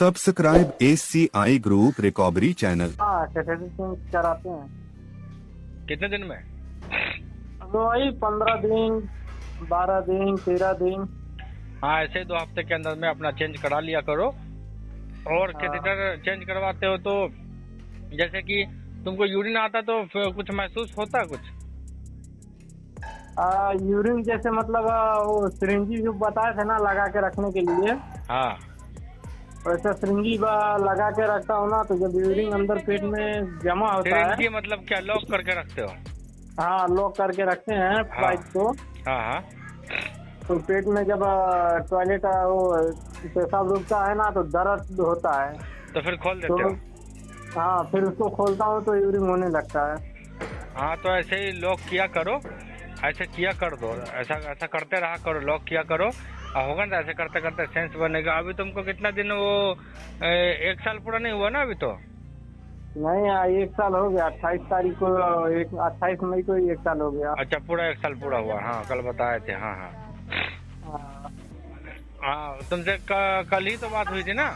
Subscribe ACI group recovery channel. हाँ category change कराते हैं। कितने दिन में? तो वही 15 दिन 12 दिन 13 दिन। हाँ, ऐसे 2 हफ्ते के अंदर में अपना चेंज करा लिया करो। और कैथेटर चेंज करवाते हो तो जैसे कि तुमको यूरिन आता तो कुछ महसूस होता है कुछ? यूरिन जैसे मतलब वो सिरिंजी जो बताए थे ना लगा के रखने के लिए, हाँ, वैसा सिरिंजी लगा के रखता हूँ ना, तो जब यूरिन अंदर पेट में जमा होता है। सिरिंज मतलब क्या लॉक करके रखते हो? हाँ लॉक करके रखते हैं हाँ। पाइप को। हाँ हाँ। तो पेट में जब टॉयलेट वो पेशाब रुकता है ना तो दर्द होता है। तो फिर खोल तो देते हो? हाँ फिर उसको खोलता हूँ तो यूरिन होने लगता है। हाँ, तो ऐसे ही लॉक किया करो, ऐसे किया कर दो, ऐसा ऐसा करते रहा करो, लॉक किया करो। होगा ना, ऐसे करते करते सेंस बनेगा। अभी तुमको कितना दिन वो 1 साल पूरा नहीं हुआ ना अभी तो? नहीं 1 साल हो गया। 28 तारीख को 28 मई को ही 1 साल हो गया। अच्छा, पूरा 1 साल पूरा हुआ। हाँ, कल बताए थे। हाँ हाँ हाँ हाँ, तुमसे कल ही तो बात हुई थी ना?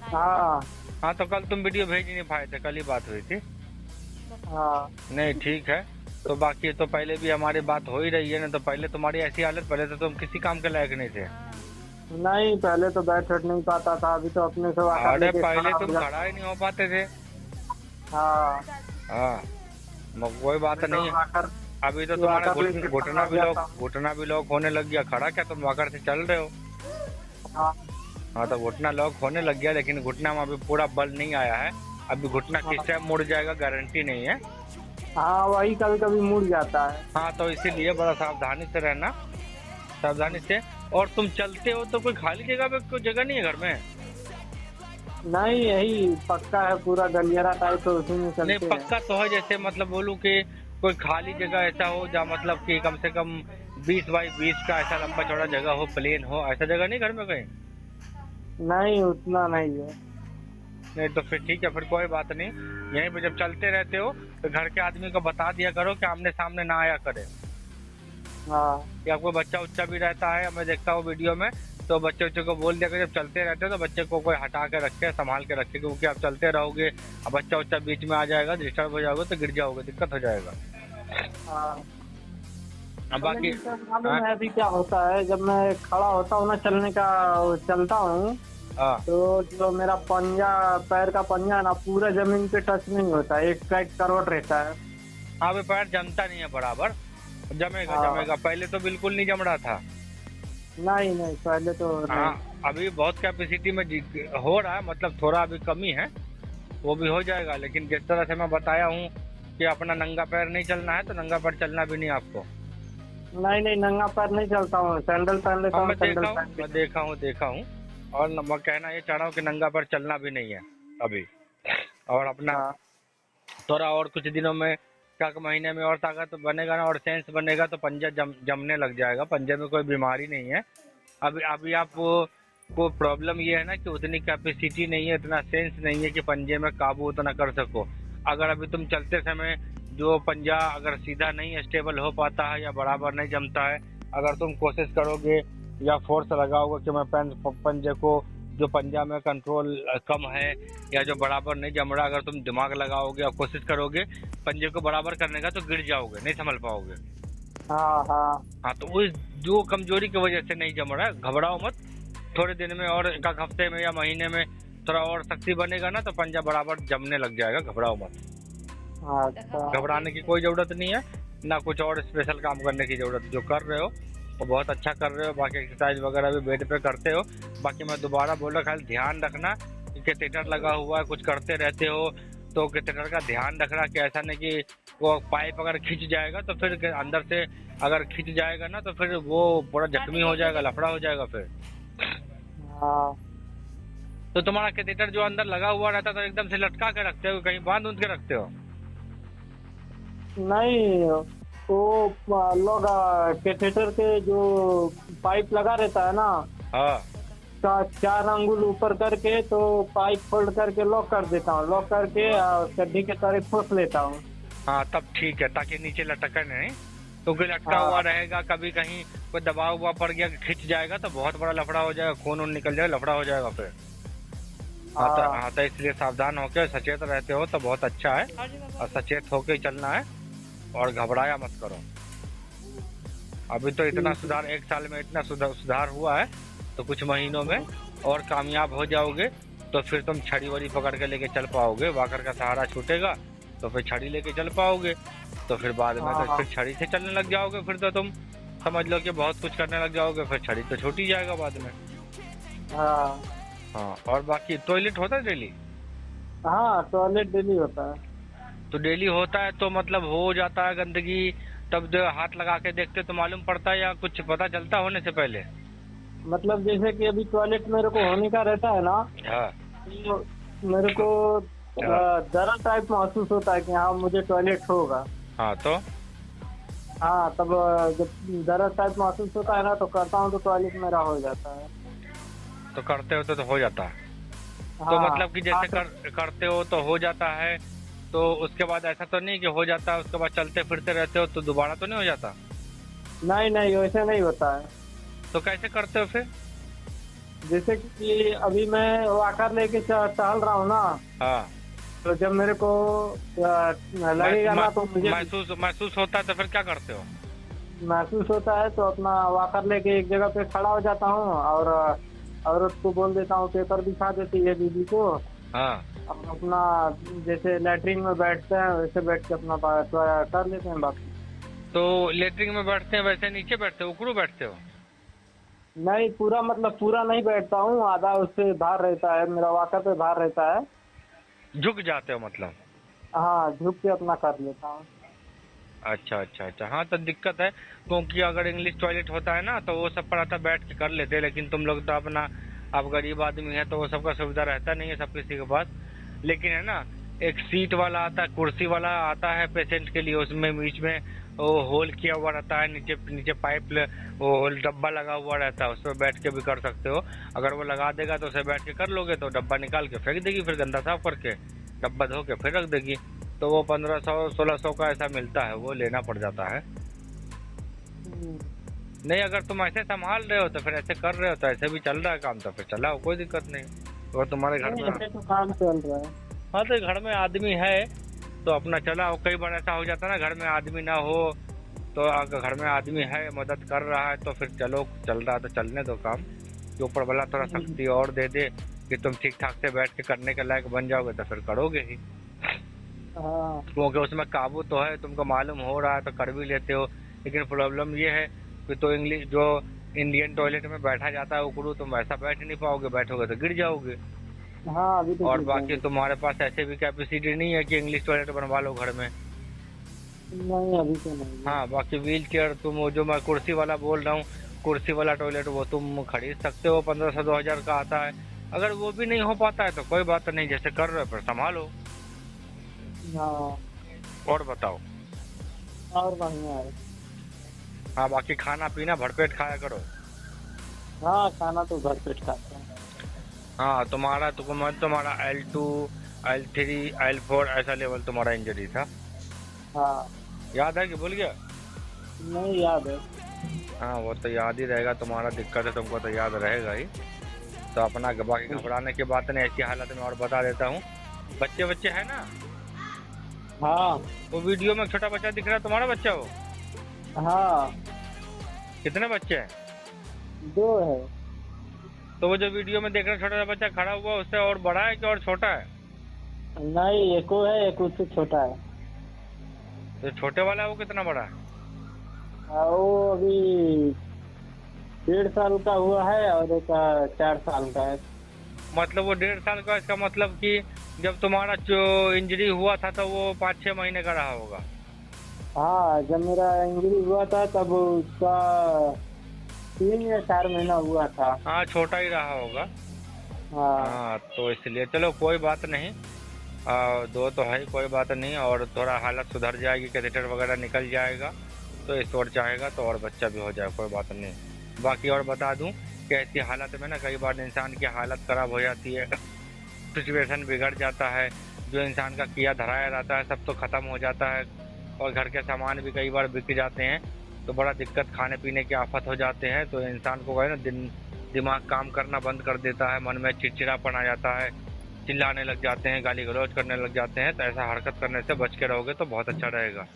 हाँ हाँ, तो कल तुम वीडियो भेज नहीं पाए थे, कल ही बात हुई थी। हाँ। नहीं, ठीक है। तो बाकी तो पहले भी हमारी बात हो ही रही है ना, तो पहले तुम्हारी ऐसी हालत, पहले तो तुम किसी काम के लायक नहीं थे। नहीं पहले तो बैठ उठ नहीं पाता था, अभी तो अपने से आकर अरे लेके पहले खड़ा हो तुम जाता। खड़ा ही नहीं हो पाते थे। हाँ हाँ, कोई बात अभी तो नहीं। आकर अभी तो तुम्हारा आकर लेके खड़ा हो जाता हूँ। घुटना भी लॉक होने लग गया। खड़ा क्या, तुम वाकर से चल रहे हो? हाँ हाँ, तो घुटना लॉक होने लग गया, लेकिन घुटना में अभी पूरा बल नहीं आया है। अभी घुटना किस टाइम मुड़ जाएगा गारंटी नहीं है। हाँ वही कभी कभी मुड़ जाता है। हाँ, तो इसीलिए बड़ा सावधानी से रहना, सावधानी से। और तुम चलते हो तो कोई खाली जगह पे कोई जगह नहीं है घर में? नहीं यही पक्का है पूरा गलियारा टाइप, तो उसी में नहीं, चलते हैं। पक्का तो है। जैसे मतलब बोलूँ कि कोई खाली जगह ऐसा हो जहाँ मतलब कि कम से कम 20 बाई 20 का ऐसा लंबा चौड़ा जगह हो, प्लेन हो, ऐसा जगह नहीं घर में कहीं? नहीं उतना नहीं है। नहीं तो फिर ठीक है, फिर कोई बात नहीं। यहीं पे जब चलते रहते हो तो घर के आदमी को बता दिया करो कि आमने सामने ना आया करे। हाँ या कोई बच्चा उच्चा भी रहता है, मैं देखता हूँ वीडियो में, तो बच्चे उच्चे को बोल दिया करो जब चलते रहते हो तो बच्चे को कोई हटा के रखे, संभाल के रखे, क्योंकि आप चलते रहोगे, अब बच्चा उच्चा बीच में आ जाएगा, डिस्टर्ब हो जाओगे तो गिर जाओगे, दिक्कत हो जाएगा। हाँ। अब बाकी मालूम है अभी क्या होता है, जब मैं खड़ा होता हूँ ना चलने का चलता हूँ, हाँ तो जो मेरा पंजा पैर का पंजा है ना पूरा जमीन पे टच नहीं होता है, एक साइड करवट रहता है। हाँ, अभी पैर जमता नहीं है बराबर, जमेगा हाँ। जमेगा। पहले तो बिल्कुल नहीं जम रहा था। नहीं नहीं पहले तो नहीं। हाँ, अभी बहुत कैपेसिटी में हो रहा है, मतलब थोड़ा अभी कमी है, वो भी हो जाएगा। लेकिन जिस तरह से मैं बताया हूँ कि अपना नंगा पैर नहीं चलना है, तो नंगा पैर चलना भी नहीं आपको। नहीं नहीं नंगा पैर नहीं चलता हूँ, सैंडल पहन लेता हूँ। मैं सैंडल देखा हूँ, पहन मैं के। देखा हूँ। और मैं कहना ये चाह रहा हूँ कि नंगा पैर चलना भी नहीं है अभी। और अपना हाँ थोड़ा और कुछ दिनों में, क्या महीने में और ताकत बनेगा ना और सेंस बनेगा तो पंजा जमने लग जाएगा। पंजे में कोई बीमारी नहीं है। अभी अभी आप को प्रॉब्लम ये है ना कि उतनी कैपेसिटी नहीं है, इतना सेंस नहीं है कि पंजे में काबू उतना कर सको। अगर अभी तुम चलते समय जो पंजा अगर सीधा नहीं स्टेबल हो पाता है या बराबर नहीं जमता है, अगर तुम कोशिश करोगे या फोर्स लगाओगे कि मैं पंजे को, जो पंजा में कंट्रोल कम है या जो बराबर नहीं जम रहा, अगर तुम दिमाग लगाओगे और कोशिश करोगे पंजे को बराबर करने का, तो गिर जाओगे, नहीं संभल पाओगे। हाँ हाँ हाँ, तो उस जो कमजोरी की वजह से नहीं जम रहा है, घबराओ मत। थोड़े दिन में और 1 हफ्ते में या महीने में थोड़ा और शक्ति बनेगा ना, तो पंजा बराबर जमने लग जाएगा। घबराओ मत। अच्छा। घबराने की कोई जरूरत नहीं है, ना कुछ और स्पेशल काम करने की जरूरत है। जो कर रहे हो वो बहुत अच्छा कर रहे हो। बाकी एक्सरसाइज वगैरह भी बेड पे करते हो। बाकी मैं दोबारा बोल रहा, खाली ध्यान रखना कि कैथेटर लगा हुआ है, कुछ करते रहते हो तो कैथेटर का ध्यान रखना कि ऐसा नहीं कि वो पाइप अगर खिंच जाएगा तो फिर अंदर से अगर खिंच जाएगा ना तो फिर वो पूरा जख्मी हो जाएगा, लफड़ा हो जाएगा फिर। हाँ तो तुम्हारा कैथेटर जो अंदर लगा हुआ रहता तो एकदम से लटका के रखते हो, कहीं बांध उंध के रखते हो? नहीं वो लोग कैथेटर के जो पाइप लगा रहता है ना, हाँ 4 अंगुल ऊपर करके तो पाइप फोल्ड करके लॉक कर देता हूँ, लॉक करके गड्ढी के तरह ठोस लेता हूँ। हाँ, तब ठीक है, ताकि नीचे लटके नहीं। क्योंकि लटका हुआ रहेगा, कभी कहीं कोई दबाव हुआ पड़ गया, खिंच जाएगा तो बहुत बड़ा लफड़ा हो जाएगा, खून उन निकल जाएगा, लफड़ा हो जाएगा फिर। हाँ तो इसलिए सावधान होकर सचेत रहते हो तो बहुत अच्छा है, और सचेत होकर ही चलना है, और घबराया मत करो। अभी तो इतना सुधार, 1 साल में इतना सुधार हुआ है, तो कुछ महीनों में और कामयाब हो जाओगे, तो फिर तुम छड़ी वड़ी पकड़ के लेके चल पाओगे। वॉकर का सहारा छूटेगा तो फिर छड़ी लेके चल पाओगे, तो फिर बाद में तो फिर छड़ी से चलने लग जाओगे, फिर तो तुम समझ लो कि बहुत कुछ करने लग जाओगे, फिर छड़ी तो छूट ही जाएगा बाद में। हाँ हाँ, और बाकी टॉयलेट होता है डेली? हाँ, टॉयलेट डेली होता है। तो डेली होता है तो मतलब हो जाता है गंदगी, तब जो हाथ लगा के देखते तो मालूम पड़ता है, या कुछ पता चलता होने से पहले? मतलब जैसे कि अभी टॉयलेट मेरे को होने का रहता है ना, हाँ तो मेरे को दर्द टाइप महसूस होता है कि हाँ मुझे टॉयलेट होगा। हाँ, तो हाँ, तब जब दर्द टाइप महसूस होता है ना, तो करता हूँ तो टॉयलेट मेरा हो जाता है। तो करते हो तो हो जाता है। तो हाँ, मतलब कि जैसे करते हो तो हो जाता है, तो उसके बाद ऐसा तो नहीं कि हो जाता है उसके बाद चलते फिरते रहते हो तो दोबारा तो नहीं हो जाता? नहीं नहीं, वैसे नहीं होता है। तो कैसे करते हो फिर? जैसे कि अभी मैं वॉकर लेके टहल रहा हूँ ना, हाँ, तो जब मेरे को लगेगा ना तो मुझे महसूस होता है तो फिर क्या करते हो? महसूस होता है, तो अपना वॉकर लेके एक जगह पे खड़ा हो जाता हूँ, और उसको बोल देता हूँ, पेपर दिखा देती है दीदी को। हाँ, अब अपना जैसे लैट्रिन में बैठते हैं वैसे बैठ के अपना कर लेते हैं बाकी। तो लेटरिन में बैठते हैं वैसे नीचे बैठते हो, उकड़ू बैठते हो? नहीं, पूरा मतलब पूरा नहीं बैठता हूँ, आधा उससे बाहर रहता है, मेरा वॉकर पे बाहर रहता है। झुक जाते हो मतलब? हाँ, झुक के अपना कर लेता हूँ। अच्छा अच्छा अच्छा, हाँ तो दिक्कत है, क्योंकि अगर इंग्लिश टॉयलेट होता है ना तो वो सब पर आता बैठ के कर लेते हैं, लेकिन तुम लोग तो अपना, आप गरीब आदमी है तो वो सबका सुविधा रहता नहीं है सब किसी के पास। लेकिन है ना, एक सीट वाला आता है, कुर्सी वाला आता है पेशेंट के लिए, उसमें बीच में वो होल किया हुआ रहता है, नीचे नीचे पाइप वो होल डब्बा लगा हुआ रहता है, उसमें बैठ के भी कर सकते हो। अगर वो लगा देगा तो उसे बैठ के कर लोगे तो डब्बा निकाल के फेंक देगी, फिर गंदा साफ करके डब्बा धो के फिर रख देगी। तो वो 1500-1600 का ऐसा मिलता है, वो लेना पड़ जाता है। नहीं, अगर तुम ऐसे संभाल रहे हो तो फिर ऐसे कर रहे हो तो ऐसे भी चल रहा है काम, तो फिर चलाओ, कोई दिक्कत नहीं। तो तुम्हारे घर में, ऐसे तो काम चल रहा है। हाँ तो घर में आदमी है तो अपना चलाओ। कई बार ऐसा हो जाता है ना, घर में आदमी ना हो, तो अगर घर में आदमी है मदद कर रहा है तो फिर चलो, चल रहा है तो चलने दो काम। कि ऊपर वाला थोड़ा शक्ति और दे दे कि तुम ठीक ठाक से बैठ के करने के लायक बन जाओगे तो फिर करोगे ही। हाँ, क्योंकि उसमें काबू तो है, तुमको मालूम हो रहा है तो कर भी लेते हो। लेकिन प्रॉब्लम ये है कि तो इंग्लिश जो इंडियन टॉयलेट में बैठा जाता है उकड़ू, तुम वैसा बैठ नहीं पाओगे, बैठोगे तो गिर जाओगे। हाँ, अभी तो और ठीक बाकी है। तुम्हारे पास ऐसे भी कैपेसिटी नहीं है कि इंग्लिश टॉयलेट बनवा लो घर में। नहीं, अभी तो नहीं। हाँ, बाकी व्हील चेयर, तुम वो जो मैं कुर्सी वाला बोल रहा हूँ, कुर्सी वाला टॉयलेट, वो तुम खरीद सकते हो, 1500-2000 का आता है। अगर वो भी नहीं हो पाता है तो कोई बात नहीं, जैसे कर रहे हो फिर संभालो। हाँ, और बताओ? और बढ़िया है। हाँ, बाकी खाना पीना भरपेट खाया करो। हाँ, खाना तो घर पेट खाते हैं। हाँ, तुम्हारा L2, L3, L4 ऐसा लेवल तुम्हारा इंजरी था, हाँ, याद है कि भूल गया? नहीं याद है। हाँ, वो तो याद ही रहेगा, तुम्हारा दिक्कत है, तुमको तो याद रहेगा ही। तो अपना बाकी घबराने की बात नहीं, ऐसी हालत में और बता देता हूँ। बच्चे है ना? हाँ वो वीडियो में छोटा बच्चा दिख रहा है, तुम्हारा बच्चा वो? हाँ, कितने बच्चे हैं? 2 है। तो वो जो वीडियो में देख रहे छोटा सा बच्चा खड़ा हुआ, उससे और बड़ा है कि और छोटा है? नहीं, एको है, एक उससे छोटा है। तो छोटे वाला है वो कितना बड़ा है? वो अभी 1.5 साल का हुआ है, और एक 4 साल का है। मतलब वो 1.5 साल का, इसका मतलब कि जब तुम्हारा जो इंजरी हुआ था तो वो 5-6 महीने का रहा होगा। हाँ, जब मेरा इंजरी हुआ था तब उसका 3 या 4 महीना हुआ था। हाँ, छोटा ही रहा होगा। हाँ, हाँ, तो इसलिए चलो कोई बात नहीं, 2 तो है ही, कोई बात नहीं। और थोड़ा हालत सुधर जाएगी, कैथेटर वगैरह निकल जाएगा तो ईश्वर चाहेगा तो और बच्चा भी हो जाए, कोई बात नहीं। बाकी और बता दूं कि ऐसी हालत में ना कई बार इंसान की हालत खराब हो जाती है, सिचुएशन बिगड़ जाता है, जो इंसान का किया धराया रहता है सब तो ख़त्म हो जाता है, और घर के सामान भी कई बार बिक जाते हैं, तो बड़ा दिक्कत, खाने पीने की आफत हो जाते हैं। तो इंसान को है ना दिमाग काम करना बंद कर देता है, मन में चिड़चिड़ापन आ जाता है, चिल्लाने लग जाते हैं, गाली गलौज करने लग जाते हैं, तो ऐसा हरकत करने से बच के रहोगे तो बहुत अच्छा रहेगा।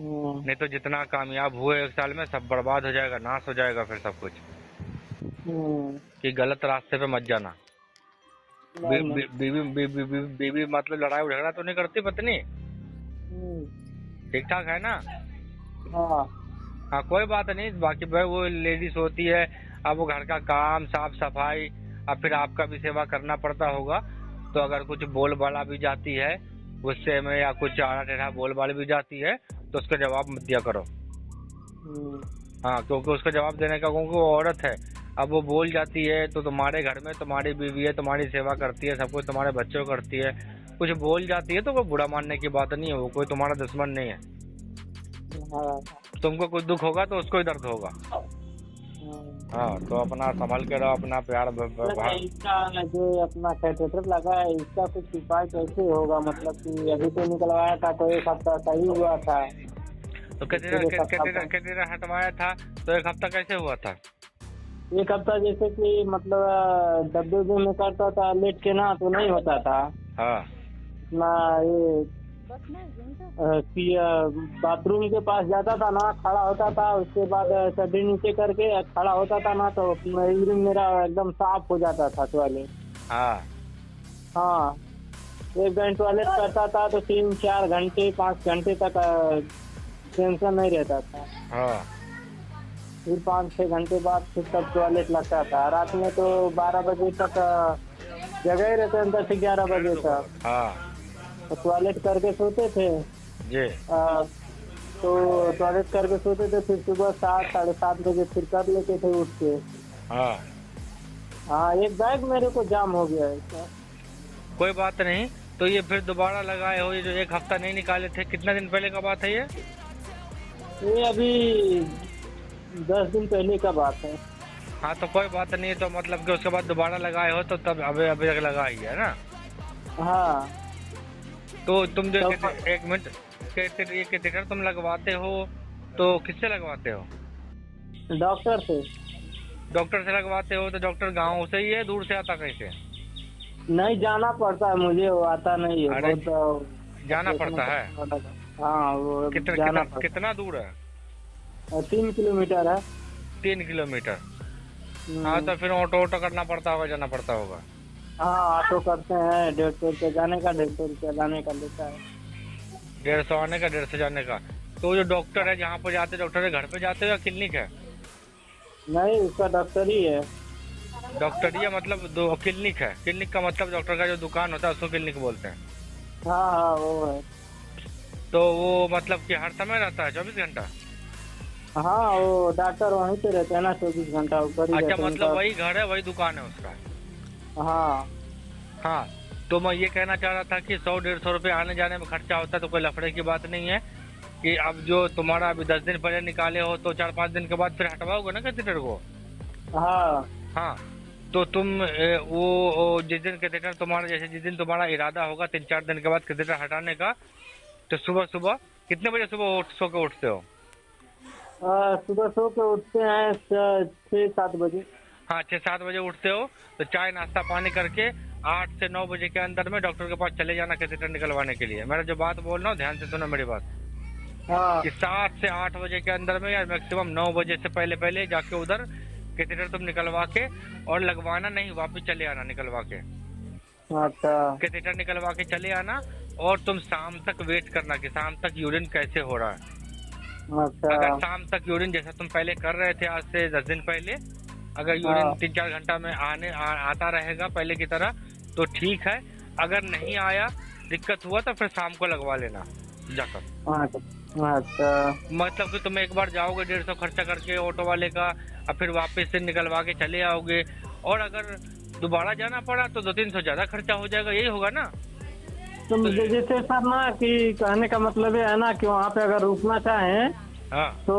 नहीं तो जितना कामयाब हुए 1 साल में सब बर्बाद हो जाएगा, नाश हो जाएगा फिर सब कुछ। कि गलत रास्ते पे मत जाना। बीवी मतलब लड़ाई झगड़ा तो नहीं करती पत्नी? ठीक ठाक है ना? हाँ कोई बात नहीं। बाकी भाई वो लेडीज होती है, अब वो घर का काम साफ सफाई, अब फिर आपका भी सेवा करना पड़ता होगा, तो अगर कुछ बोल बाला भी जाती है गुस्से में या कुछ आड़ा टेढ़ा बोल बाल भी जाती है तो उसका जवाब मत दिया करो। हाँ क्योंकि उसका जवाब देने का, क्योंकि वो औरत है, अब वो बोल जाती है तो तुम्हारे घर में तुम्हारी बीवी है, तुम्हारी सेवा करती है, सब कुछ तुम्हारे बच्चों को करती है, कुछ बोल जाती है तो कोई बुरा मानने की बात नहीं है, वो कोई तुम्हारा दुश्मन नहीं है। तुमको कुछ दुख होगा तो उसको ही दर्द होगा। हाँ तो अपना संभल के रहो, अपना प्यार इसका जो अपना कैथेटर लगा है, इसका कुछ उपाय कैसे होगा? मतलब कि अभी तो निकलवाया था तो 1 हफ्ता सही हुआ था, तो कैथेटर हटवाया था तो 1 हफ्ता कैसे हुआ था? 1 हफ्ता जैसे कि मतलब डब्बे में करता था लेट के ना, तो नहीं होता था। हाँ ना ये बाथरूम के पास जाता था ना, खड़ा होता था, उसके बाद चड्डी नीचे करके खड़ा होता था ना, तो यूरिन मेरा एकदम साफ हो जाता था टॉयलेट। हाँ 1 घंटे टॉयलेट करता था तो 3-4 घंटे 5 घंटे तक टेंशन नहीं रहता था। फिर 5-6 घंटे बाद फिर तब टॉयलेट लगता था। रात में तो 12 बजे तक जगह ही रहते हैं, 10-11 बजे तक तो टॉयलेट करके सोते थे जी। तो टॉयलेट करके सोते थे, फिर सुबह 7-7:30 बजे फिर कर लेते थे उठ के। हाँ एक बैग मेरे को जाम हो गया है। कोई बात नहीं, तो ये फिर दोबारा लगाए हो, ये जो 1 हफ्ता नहीं निकाले थे, कितना दिन पहले का बात है ये अभी 10 दिन पहले का बात है। हाँ तो कोई बात नहीं, तो मतलब कि उसके बाद दोबारा लगाए हो तो तब अभी लगा ही है ना? हाँ तो तुम जो एक मिनट, ये कैथेटर तुम लगवाते हो तो किससे लगवाते हो? डॉक्टर से। डॉक्टर से लगवाते हो तो डॉक्टर गांव से ही है, दूर से आता कैसे? नहीं जाना पड़ता है मुझे, वो आता नहीं है। अरे बहुत जाना पड़ता है। हाँ वो कितना दूर है? 3 किलोमीटर है। 3 किलोमीटर। हाँ तो फिर ऑटो करना पड़ता होगा, जाना पड़ता होगा। हाँ ऑटो करते हैं, 150 रुपया जाने का, 150 रुपया लाने का लेता है। 150 आने का, 150 जाने का। तो जो डॉक्टर है जहाँ पर जाते, डॉक्टर के घर पे जाते हो या क्लिनिक है? नहीं उसका डॉक्टर ही है। डॉक्टर ही है मतलब दो क्लिनिक है? क्लिनिक का मतलब डॉक्टर का जो दुकान होता है उसको क्लिनिक बोलते हैं। हाँ वो है। तो वो मतलब कि हर समय रहता है 24 घंटा? हाँ वो डॉक्टर वहीं पे रहते हैं ना 24 घंटा ऊपर ही। अच्छा मतलब वही घर है, वही दुकान है उसका? हाँ तो मैं ये कहना चाह रहा था कि 100-150 रुपये आने जाने में खर्चा होता है तो कोई लफड़े की बात नहीं है। कि अब जो तुम्हारा अभी 10 दिन पहले निकाले हो तो 4-5 दिन के बाद फिर हटवाओगे ना कैथेटर को? हाँ तो तुम वो जिस दिन कैथेटर तुम्हारा, जैसे जिस दिन तुम्हारा इरादा होगा 3-4 दिन के बाद कैथेटर हटाने का, तो सुबह कितने बजे सुबह सो के उठते हो? सुबह सो के उठते हैं 6-7 बजे। हाँ 6-7 बजे उठते हो तो चाय नाश्ता पानी करके 8 से 9 बजे के अंदर में डॉक्टर के पास चले जाना कैथेटर निकलवाने के लिए। मेरा जो बात बोल रहा हूँ ध्यान से सुनो मेरी बात। कि 7 से 8 बजे के अंदर में या मैक्सिमम 9 बजे से पहले जाके उधर कैथेटर तुम निकलवा के, और लगवाना नहीं, वापस चले आना निकलवा के। अच्छा कैथेटर निकलवा के चले आना, और तुम शाम तक वेट करना कि शाम तक यूरिन कैसे हो रहा है। अच्छा अगर शाम तक यूरिन जैसा तुम पहले कर रहे थे आज से 10 दिन पहले, अगर यूरिन 3-4 घंटा में आता रहेगा पहले की तरह तो ठीक है। अगर नहीं आया, दिक्कत हुआ तो फिर शाम को लगवा लेना जाकर। अच्छा मतलब कि तुम एक बार जाओगे 150 खर्चा करके ऑटो वाले का, और फिर वापस से निकलवा के चले आओगे, और अगर दोबारा जाना पड़ा तो 200-300 ज्यादा खर्चा हो जाएगा, यही होगा ना? तो जैसे सर ना कि कहने का मतलब ये है ना कि वहाँ पे अगर रुकना चाहें तो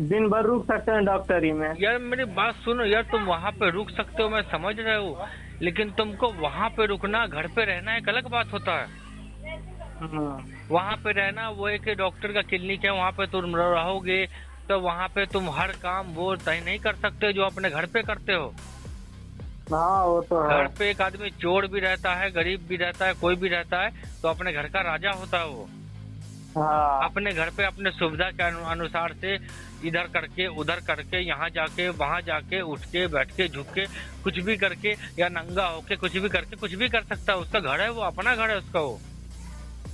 दिन भर रुक सकते हैं डॉक्टरी में। यार मेरी बात सुनो यार, तुम वहाँ पे रुक सकते हो, मैं समझ रहे हो, लेकिन तुमको वहाँ पे रुकना, घर पे रहना एक अलग बात होता है। वहाँ पे रहना वो एक डॉक्टर का क्लिनिक है, वहाँ पे तुम रहोगे तो वहाँ पे तुम हर काम वो नहीं कर सकते जो अपने घर पे करते हो। हाँ वो तो है। घर पे एक आदमी चोर भी रहता है, गरीब भी रहता है, कोई भी रहता है, तो अपने घर का राजा होता है वो। हाँ अपने घर पे अपने सुविधा के अनुसार से इधर करके उधर करके, यहाँ जाके वहाँ जाके, उठ के बैठ के झुक के, कुछ भी करके या नंगा होके कुछ भी करके कुछ भी कर सकता है। उसका घर है वो, अपना घर है उसका वो।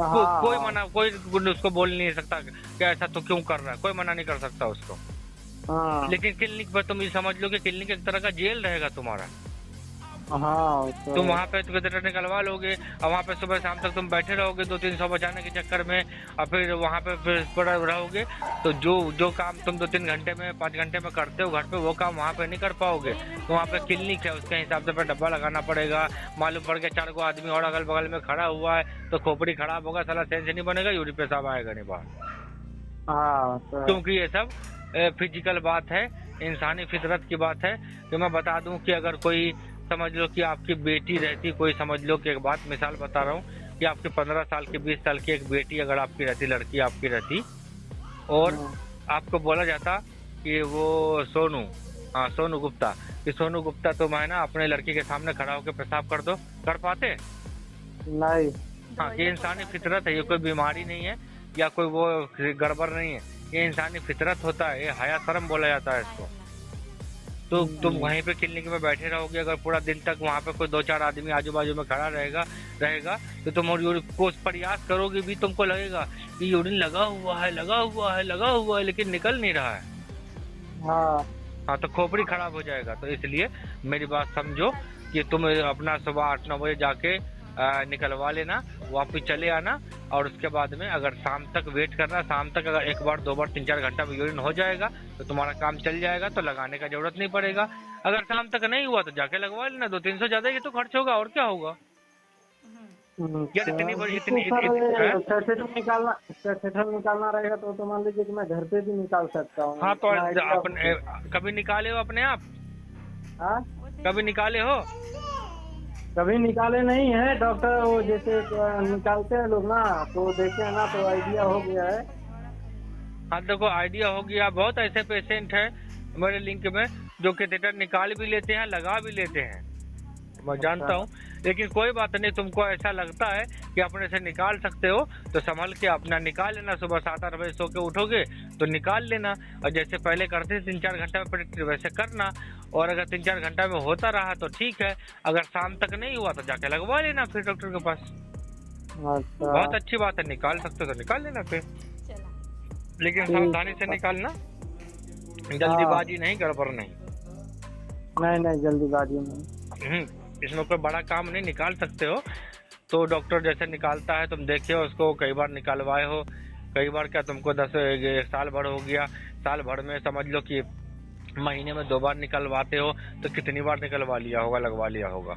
हाँ कोई मना, कोई उसको बोल नहीं सकता कि ऐसा तो क्यों कर रहा है, कोई मना नहीं कर सकता उसको। हाँ लेकिन क्लिनिक पर तुम ये समझ लो कि क्लिनिक एक तरह का जेल रहेगा तुम्हारा। हाँ तो तुम वहाँ पे कैथेटर निकलवा लोगे और वहाँ पे सुबह शाम तक तुम बैठे रहोगे 200-300 बचाने के चक्कर में, और फिर वहाँ पे फिर पड़े रहोगे। तो जो काम तुम 2-3 घंटे में 5 घंटे में करते हो घर पे, वो काम वहाँ पे नहीं कर पाओगे। तो वहाँ पे क्लिनिक है, उसके हिसाब से फिर डब्बा लगाना पड़ेगा। मालूम पड़ गया 4 आदमी और अगल बगल में खड़ा हुआ है तो खोपड़ी खराब होगा, साला सेंस नहीं बनेगा, यूरिन पेशाब आएगा नहीं बाहर। हाँ तो क्योंकि ये सब फिजिकल बात है, इंसानी फितरत की बात है। तो मैं बता दूं कि अगर कोई समझ लो कि आपकी बेटी रहती, कोई समझ लो कि एक बात मिसाल बता रहा हूँ कि आपकी 15 साल की 20 साल की एक बेटी अगर आपकी रहती, लड़की आपकी रहती, और आपको बोला जाता कि वो सोनू, हाँ सोनू गुप्ता, कि सोनू गुप्ता तुम है ना अपने लड़की के सामने खड़ा होकर पेशाब कर दो, कर पाते? नहीं। हाँ, ये इंसानी फितरत है, ये कोई बीमारी नहीं है या कोई वो गड़बड़ नहीं है, ये इंसानी फितरत होता है, ये हया शर्म बोला जाता है इसको। तो तुम वहीं पे क्लिनिक में बैठे रहोगे, अगर पूरा दिन तक वहाँ पे कोई 2-4 आदमी आजू बाजू में खड़ा रहेगा तो तुम कोई प्रयास करोगे भी, तुमको लगेगा कि यूरिन लगा हुआ है लगा हुआ है लगा हुआ है, लेकिन निकल नहीं रहा है। हाँ, तो खोपड़ी खराब हो जाएगा। तो इसलिए मेरी बात समझो कि तुम अपना सुबह 8-9 बजे जाके निकलवा लेना, वापिस चले आना, और उसके बाद में अगर शाम तक वेट करना, शाम तक अगर 1 बार 2 बार 3-4 घंटा में यूरिन हो जाएगा तो तुम्हारा काम चल जाएगा, तो लगाने का जरूरत नहीं पड़ेगा। अगर शाम तक नहीं हुआ तो जाके लगवा लेना, 200-300 ज्यादा ही तो खर्च होगा, और क्या होगा यार। इतनी बड़ी कैथेटर निकालना रहेगा तो मान लीजिए कि मैं घर पे भी निकाल सकता हूँ। हाँ, तो अपने कभी निकाले हो अपने आप? हाँ, कभी निकाले हो? कभी निकाले नहीं है डॉक्टर, वो जैसे निकालते हैं लोग ना, तो देखे हैं ना, तो आइडिया हो गया है। हाँ देखो, आइडिया हो गया। बहुत ऐसे पेशेंट है मेरे लिंक में जो कैथेटर निकाल भी लेते हैं, लगा भी लेते हैं, मैं जानता हूँ। लेकिन कोई बात नहीं, तुमको ऐसा लगता है कि अपने से निकाल सकते हो तो संभल के अपना निकाल लेना। सुबह 7-8 बजे सो के उठोगे तो निकाल लेना, और जैसे पहले करते थे 3-4 घंटा में वैसे करना। और अगर 3-4 घंटा में होता रहा तो ठीक है, अगर शाम तक नहीं हुआ तो जाके लगवा लेना फिर डॉक्टर के पास। अच्छा, बहुत अच्छी बात है, निकाल सकते हो तो निकाल लेना फिर, लेकिन सावधानी से निकालना, जल्दीबाजी नहीं, गड़बड़ नहीं। नहीं जल्दीबाजी नहीं। इसमें कोई बड़ा काम नहीं, निकाल सकते हो। तो डॉक्टर जैसे निकालता है तुम देखे हो उसको, कई बार निकालवाए हो, कई बार क्या तुमको 1 साल भर हो गया, साल भर में समझ लो कि महीने में 2 बार निकलवाते हो, तो कितनी बार निकलवा लिया होगा, लगवा लिया होगा।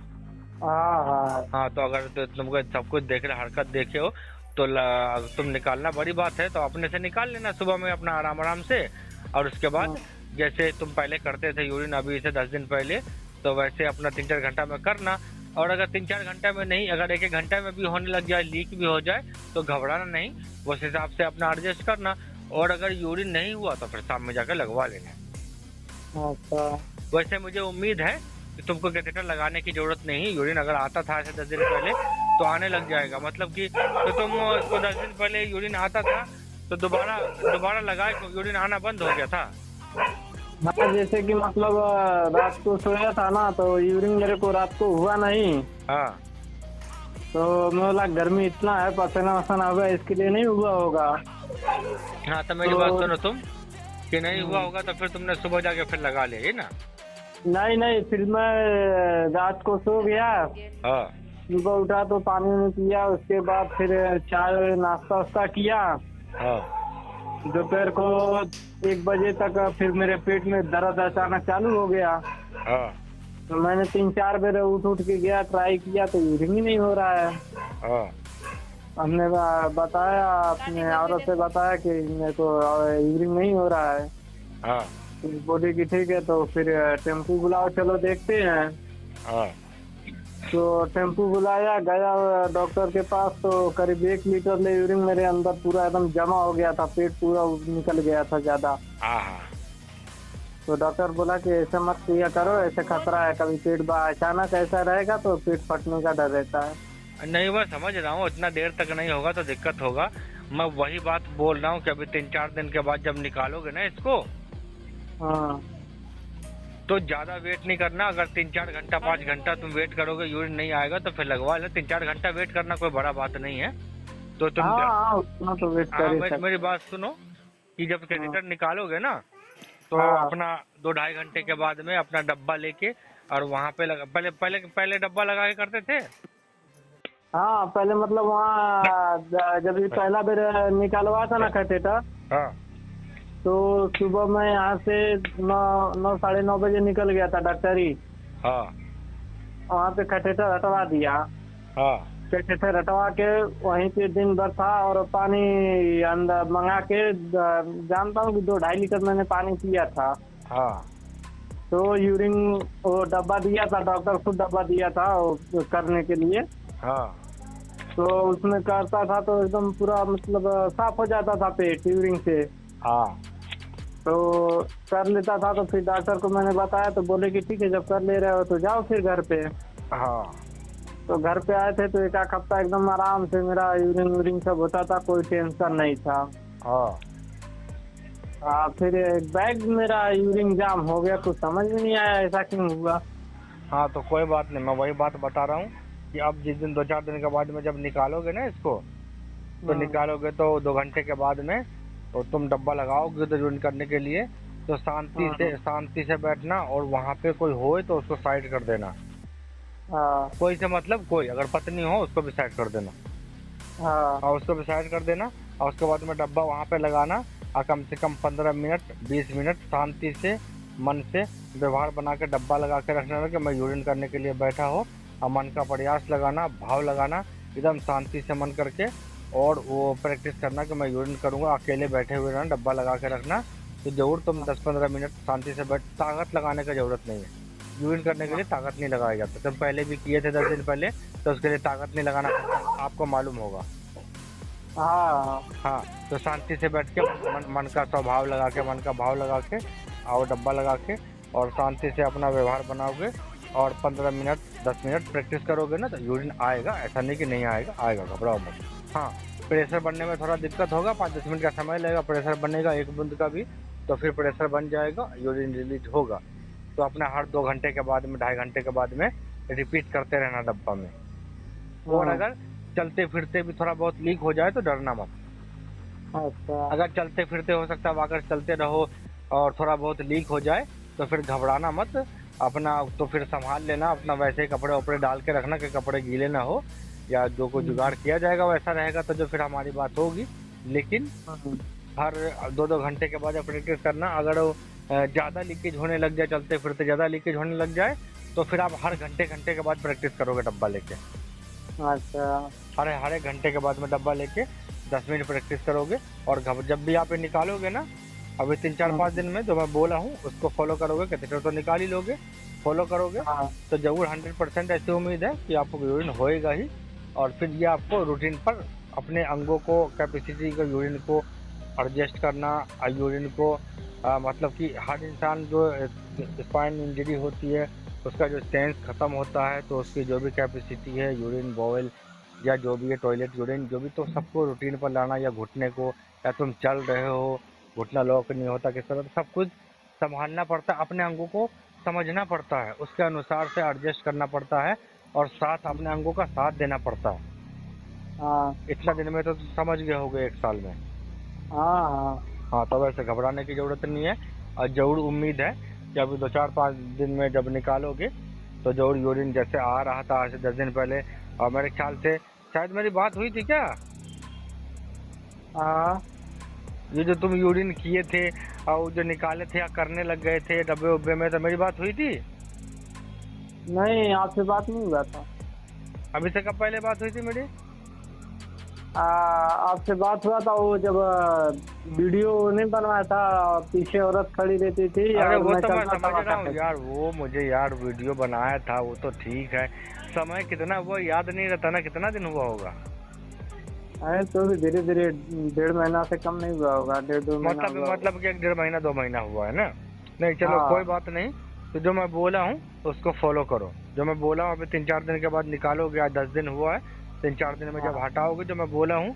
हाँ, तो अगर तो तुमको सब कुछ देख रहे, हरकत देखे हो तो तुम निकालना बड़ी बात है, तो अपने से निकाल लेना सुबह में अपना आराम से। और उसके बाद जैसे तुम पहले करते थे यूरिन, अभी से 10 दिन पहले, तो वैसे अपना 3-4 घंटा में करना। और अगर 3-4 घंटा में नहीं, अगर 1-1 घंटा में भी होने लग जाए, लीक भी हो जाए, तो घबराना नहीं, उस हिसाब से अपना एडजस्ट करना। और अगर यूरिन नहीं हुआ तो फिर शाम में जाकर लगवा लेना। अच्छा, वैसे मुझे उम्मीद है कि तुमको कैथेटर लगाने की जरूरत नहीं। यूरिन अगर आता था ऐसे 10 दिन पहले तो आने लग जाएगा, मतलब कि तो तुम 10 दिन पहले यूरिन आता था तो दोबारा लगाए यूरिन आना बंद हो गया था। हाँ, जैसे कि मतलब रात को सोया था ना, तो यूरिन मेरे को रात को हुआ नहीं। हाँ, तो मैं बोला गर्मी इतना है, पसीना वसीना हुआ, इसके लिए नहीं हुआ होगा। हाँ, तो मेरी बात सुनो तुम, कि नहीं हुआ होगा तो फिर तुमने सुबह जाके फिर लगा लिया, ये ना? नहीं, फिर मैं रात को सो गया, हाँ, सुबह उठा तो पानी वानी पिया, उसके बाद फिर चाय नाश्ता वास्ता किया। हाँ, दोपहर को 1 बजे तक फिर मेरे पेट में दर्द अचानक चालू हो गया। हाँ, तो मैंने 3-4 बार उठ के गया, ट्राई किया, तो यूरिन ही नहीं हो रहा है। हाँ, हमने बताया, अपने औरत से बताया कि मेरे को यूरिन नहीं हो रहा है। हाँ, बोली कि ठीक है, तो फिर टेम्पू बुलाओ, चलो देखते हैं। हाँ, तो टेम्पू बुलाया, गया डॉक्टर के पास, तो करीब 1 लीटर यूरिन मेरे अंदर पूरा एकदम जमा हो गया था, पेट पूरा निकल गया था ज्यादा। हाँ, तो डॉक्टर बोला कि ऐसे मत किया करो, ऐसे खतरा है, कभी अचानक ऐसा रहेगा तो पेट फटने का डर रहता है। नहीं मैं समझ रहा हूँ, इतना देर तक नहीं होगा तो दिक्कत होगा। मैं वही बात बोल रहा हूँ कि अभी 3-4 दिन के बाद जब निकालोगे ना इसको, हाँ तो ज्यादा वेट नहीं करना। अगर 3-4 घंटा 5 घंटा तुम वेट करोगे यूरिन नहीं आएगा तो फिर लगवा लेना। 3-4 घंटा वेट करना कोई बड़ा बात नहीं है। तो तुम हाँ उतना तो वेट कर ही सकते। मेरी बात सुनो कि जब कैटेटर निकालोगे ना तो हाँ। अपना 2-2.5 घंटे के बाद में अपना डब्बा लेके और वहाँ पे लगा, पहले डब्बा लगा के करते थे। हाँ पहले मतलब वहाँ जब ये पहला बार निकलवा था ना कैटेटर, हाँ तो सुबह में यहाँ से 9 बजे निकल गया था डॉक्टरी। हाँ वहाँ पे कैटेटर हटवा दिया। हाँ कैटेटर हटवा के वहीं पे दिन भर था और पानी अंदर मंगा के जानता हूँ कि 2-2.5 लीटर मैंने पानी पिया था। हाँ तो यूरिन वो डब्बा दिया था, डॉक्टर खुद डब्बा दिया था वो करने के लिए। हाँ तो उसमें करता था तो एकदम पूरा मतलब साफ हो जाता था पेट यूरिन से। हाँ तो कर लेता था। तो फिर डॉक्टर को मैंने बताया तो बोले कि ठीक है, जब कर ले रहे हो तो जाओ फिर घर पे। हाँ तो घर पे आए थे तो 1 हफ्ता एकदम आराम से मेरा यूरिन सब होता था, कोई टेंशन नहीं था। हाँ फिर एक बैग मेरा यूरिन जाम हो गया, कुछ समझ में नहीं आया ऐसा क्यों हुआ। हाँ तो कोई बात नहीं, मैं वही बात बता रहा हूँ कि अब जिस दिन 2-4 दिन के बाद में जब निकालोगे ना इसको, तो निकालोगे तो 2 घंटे के बाद में तो तुम डब्बा लगाओगे तो यूरिन करने के लिए, तो शांति से बैठना और वहाँ पे कोई हो तो उसको साइड कर देना। हाँ कोई से मतलब कोई अगर पत्नी हो उसको भी साइड कर देना। हाँ और उसको भी साइड कर देना और उसके बाद में डब्बा वहाँ पे लगाना और कम से कम 15 मिनट 20 मिनट शांति से मन से व्यवहार बना के डब्बा लगा के रखना कि मैं यूरिन करने के लिए बैठा हो, और मन का प्रयास लगाना, भाव लगाना एकदम शांति से मन करके, और वो प्रैक्टिस करना कि मैं यूरिन करूँगा। अकेले बैठे हुए रहना, डब्बा लगा के रखना, तो जरूर तुम 10-15 मिनट शांति से बैठ। ताकत लगाने की जरूरत नहीं है, यूरिन करने के लिए ताकत नहीं लगाया जाता। तुम पहले भी किए थे 10 दिन पहले, तो उसके लिए ताकत नहीं लगाना पड़ता, आपको मालूम होगा। हाँ हाँ तो शांति से बैठ के मन का स्वभाव लगा के, मन का भाव लगा के और डब्बा लगा के और शांति से अपना व्यवहार बनाओगे और 15 मिनट 10 मिनट प्रैक्टिस करोगे ना तो यूरिन आएगा। ऐसा नहीं कि नहीं आएगा, आएगा, घबराओ मत। हाँ प्रेशर बनने में थोड़ा दिक्कत होगा, 5-10 मिनट का समय लगेगा प्रेशर बनेगा 1 बूंद का भी, तो फिर प्रेशर बन जाएगा, यूरिन रिलीज होगा। तो अपना हर 2 घंटे के बाद में 2.5 घंटे के बाद में रिपीट करते रहना डब्बा में। और अगर चलते फिरते भी थोड़ा बहुत लीक हो जाए तो डरना मत। अच्छा। अगर चलते फिरते हो सकता है अगर चलते रहो और थोड़ा बहुत लीक हो जाए तो फिर घबराना मत, अपना तो फिर संभाल लेना, अपना वैसे ही कपड़े वपड़े डाल के रखना कि कपड़े गीले ना हो, या जो कोई जुगाड़ किया जाएगा वैसा रहेगा तो जो फिर हमारी बात होगी। लेकिन हर 2-2 घंटे के बाद प्रैक्टिस करना। अगर ज़्यादा लीकेज होने लग जाए, चलते फिरते ज़्यादा लीकेज होने लग जाए तो फिर आप हर घंटे के बाद प्रैक्टिस करोगे डब्बा लेके। अच्छा। हर एक घंटे के बाद में डब्बा लेके 10 मिनट प्रैक्टिस करोगे। और जब भी आप निकालोगे ना, अभी 3-4-5 दिन में जो मैं बोला हूँ उसको फॉलो करोगे, कैटेटर तो निकाल ही लोगे, फॉलो करोगे तो जरूर 100% ऐसी उम्मीद है कि आपको यूरिन होएगा ही। और फिर ये आपको रूटीन पर अपने अंगों को, कैपेसिटी का यूरिन को एडजस्ट करना, यूरिन को मतलब कि हर इंसान जो स्पाइन इंजरी होती है उसका जो सेंस ख़त्म होता है तो उसकी जो भी कैपेसिटी है यूरिन बॉयल या जो भी है टॉयलेट यूरिन जो भी, तो सबको रूटीन पर लाना, या घुटने को, या तुम चल रहे हो घुटना लॉक नहीं होता किस तरह, सब कुछ संभालना पड़ता है, अपने अंगों को समझना पड़ता है, उसके अनुसार से एडजस्ट करना पड़ता है और साथ अपने अंगों का साथ देना पड़ता है। इतना दिन में तो समझ गए होगे 1 साल में। हाँ तो वैसे घबराने की जरूरत नहीं है। और जरूर उम्मीद है कि अभी 2-4-5 दिन में जब निकालोगे तो जरूर यूरिन जैसे आ रहा था आज से 10 दिन पहले, और मेरे ख्याल से शायद मेरी बात हुई थी क्या? ये जो तुम यूरिन किए थे और जो निकाले थे या करने लग गए थे डब्बे उब्बे में, तो मेरी बात हुई थी? नहीं, आपसे बात नहीं हुआ था। अभी से कब पहले बात हुई थी मेरी? आपसे बात हुआ था वो जब वीडियो नहीं बनवाया था, पीछे औरत खड़ी रहती थी। अरे वो तो मैं समझ रहा हूँ यार, वो मुझे यार वीडियो बनाया था वो तो ठीक है, समय कितना वो याद नहीं रहता ना, कितना दिन हुआ होगा? अरे तो भी धीरे धीरे 1.5 महीना से कम नहीं हुआ होगा, 1.5-2 महीना। मतलब कि 1-1.5 महीना 2 महीना हुआ है ना? नहीं चलो हाँ। कोई बात नहीं। तो जो मैं बोला हूँ उसको फॉलो करो। जो मैं बोला हूँ अभी 3-4 दिन के बाद निकालोगे। आज 10 दिन हुआ है, 3-4 दिन में जब हाँ। हटाओगे जो मैं बोला हूँ,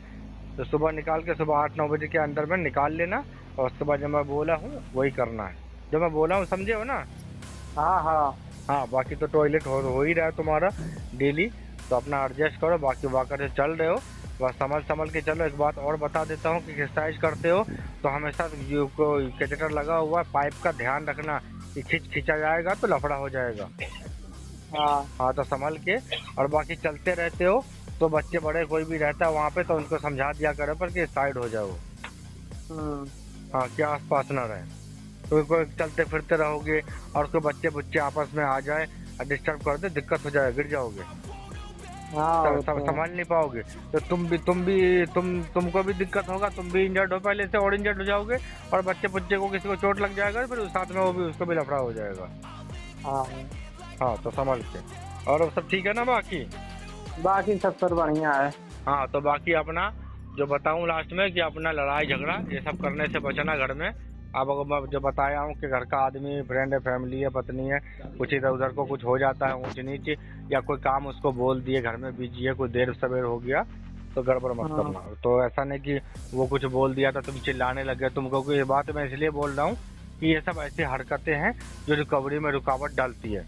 तो सुबह निकाल के सुबह 8-9 बजे के अंदर में निकाल लेना। और सुबह जो मैं बोला हूँ वही करना है। जो मैं बोला हूँ समझे हो ना? हाँ। हाँ। हाँ, बाकी तो टॉयलेट हो ही रहा है तुम्हारा डेली, तो अपना एडजस्ट करो। बाकी वाकर से चल रहे हो, बस संभल के चलो। एक बात और बता देता हूँ कि एक्सरसाइज करते हो तो हमेशा जो कोई कैथेटर लगा हुआ है पाइप का ध्यान रखना कि खींचा जाएगा तो लफड़ा हो जाएगा। हाँ। हाँ, तो संभल के। और बाकी चलते रहते हो तो बच्चे बड़े कोई भी रहता है वहाँ पे तो उनको समझा दिया करो पर कि साइड हो जाओ। हाँ, क्या आस पास ना रहे। तो कोई चलते फिरते रहोगे और कोई बच्चे बुच्चे आपस में आ जाए और डिस्टर्ब कर दे, दिक्कत हो जाए, गिर जाओगे, हाँ, वो तो है। संभाल नहीं पाओगे। तो तुमको भी दिक्कत होगा, तुम भी इंजर्ड हो पहले से और इंजर्ड हो जाओगे। और बच्चे बुच्चे को किसी को चोट लग जाएगा फिर साथ में वो भी उसको भी लफड़ा हो जाएगा। हाँ। हाँ, तो संभल के। और वो सब ठीक है ना बाकी? बाकी सब सर बढ़िया है। हाँ, तो बाकी अपना जो बताऊं लास्ट में कि अपना लड़ाई झगड़ा ये सब करने से बचना घर में। अब अगर मैं जो बताया हूँ कि घर का आदमी, फ्रेंड है, फैमिली है, पत्नी है, कुछ इधर उधर को कुछ हो जाता है ऊंच नीच, या कोई काम उसको बोल दिए, घर में बिजी है, कोई देर सवेर हो गया तो गड़बड़ मत हाँ। करना। तो ऐसा नहीं कि वो कुछ बोल दिया तो तुम चिल्लाने लगे तुमको। ये बात मैं इसलिए बोल रहा हूँ कि ये सब ऐसी हरकतें हैं जो रिकवरी में रुकावट डालती है।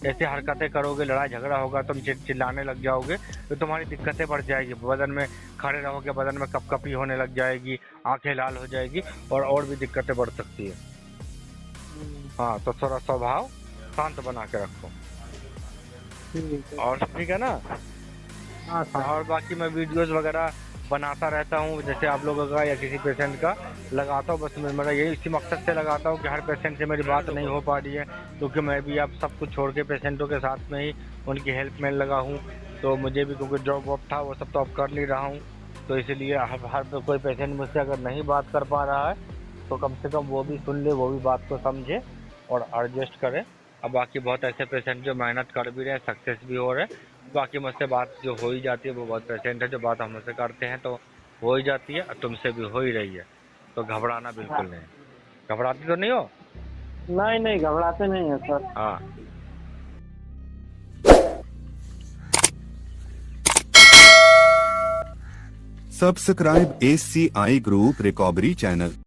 ऐसी हरकतें करोगे, लड़ाई झगड़ा होगा, तुम चिल्लाने लग जाओगे तो तुम्हारी दिक्कतें बढ़ जाएगी। बदन में खड़े रहोगे, बदन में कपकपी होने लग जाएगी, आंखें लाल हो जाएगी और भी दिक्कतें बढ़ सकती है। हाँ, तो थोड़ा स्वभाव शांत बना के रखो। ठीक है। और सब ठीक है ना? हाँ सर। और बाकी मैं वीडियोस वगैरह बनाता रहता हूँ, जैसे आप लोगों का या किसी पेशेंट का लगाता हूँ। बस मेरा यही इसी मकसद से लगाता हूँ कि हर पेशेंट से मेरी बात नहीं हो पा रही है, क्योंकि मैं भी अब सब कुछ छोड़ के पेशेंटों के साथ में ही उनकी हेल्प में लगा हूँ। तो मुझे भी क्योंकि जॉब वॉब था वो सब तो अब कर नहीं रहा हूँ, तो इसलिए हर कोई पेशेंट मुझसे अगर नहीं बात कर पा रहा है तो कम से कम वो भी सुन ले, वो भी बात को समझे और एडजस्ट करे। अब बाकी बहुत ऐसे पेशेंट जो मेहनत कर भी रहे हैं, सक्सेस भी हो रहे हैं। बाकी मुझसे बात जो हो ही जाती है, वो बहुत पेशेंट है जो बात हमसे करते हैं तो हो ही जाती है, और तुमसे भी हो ही रही है। तो घबराना बिल्कुल नहीं। घबराती तो नहीं हो? नहीं नहीं, घबराते नहीं है सर। हाँ। Subscribe SCI group recovery channel.